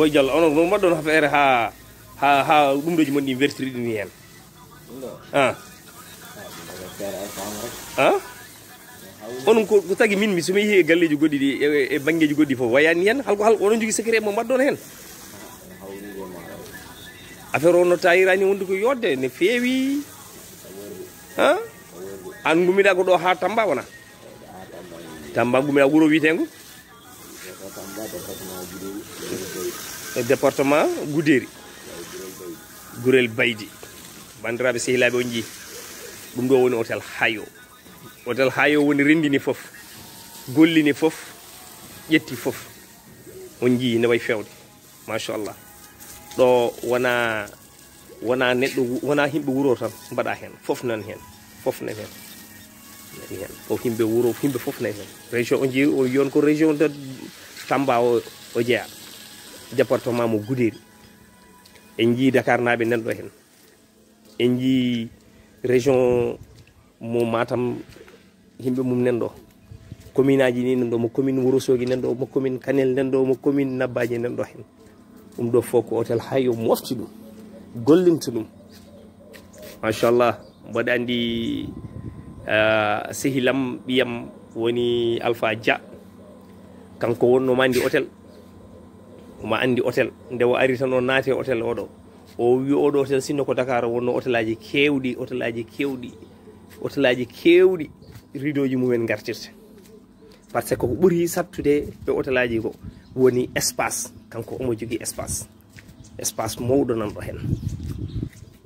Boy Diallo onon no mbaɗɗon feere ha ɗumɗoji mon ɗi wertiri ɗini hen onon ko tagi min mi somi yeehi e galleji goɗɗi ɗi e banggueji goɗɗi foof wayani hen halko onon jogui secret mo mbaɗɗon hen affaire o no tayirani wonde ko yodde ne feewi an gummiɗa ko ɗo ha Tamba wona Tamba gummiɗa wuuro wiitengo e département Goudéri Gurel Baydi bandiraɓe sehilaɓe on jii ɗum ɗo woni hôtel Hayo woni rendini foof gollini foof ƴetti foof on jii ne way fewde machallah ɗo wona neɗɗo wona himɓe wuuro tan mbaɗa hen foof nan hen foof himɓe wuuro himɓe foof nani hen région o jii o yon ko région de Tamba o jeeya département mo Goudéri en jii Dakar naɓe nanɗo hen en jii région mo Matam himɓe mum nanɗo commune aji ni nanɗo mo commune Wourossogui nanɗo mo commune Kanel nanɗo mo commune Nabadji nanɗo hen ɗum ɗo fof ko hôtel Hayo mofti ɗum gollinta ɗum machallah mbaɗa andi sehilam ɓiyam woni Alpha Dia kanko wonnoma andi hôtel ma andi hôtel nde o ari tan o naate hôtel oɗo o wi oɗo hôtel sinno ko Dakar wonno hôtel aji kewɗi rideauji mumen gartirte par ce que ko ɓuuri sattude ɓe hôtel aji ko woni espace kanko omo jogui espace mawɗo nanɗo hen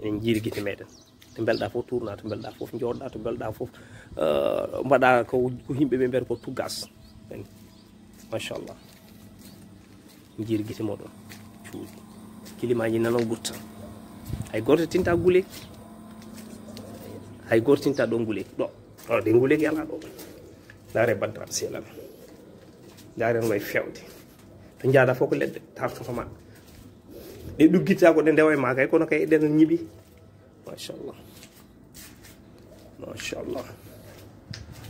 enen jiiri guite meɗen to belɗa fof tourna to belɗa fof joɗɗa to belɗa fof mbaɗa ko yimɓeɓe mbiyata ko tugas machallah jiiri guite moɗon cuuɗi kilimaji nanon gutta hay goto tinta guuleki hay goto tinta ɗo guuleki ɗo ɗe guuleki ala ɗo daare bandiraɓe sehlaɓe daare no way fewde to jaada fof ko leɗɗe tartotoma ɗe ɗuggitta ko ɗe ndewa e ma kay kono kay eɗen ñiiɓi machallah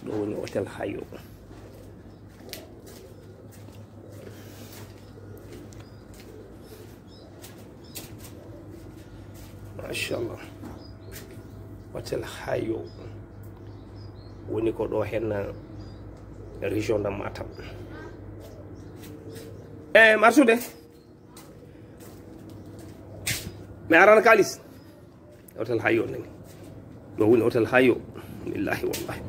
ɗo woni hôtel Hayo machallah hôtel Hayo woni ko ɗo hen région de Matam marsude mi arana kalis hôtel Hayo nani ɗo woni hôtel Hayo billahi wallahi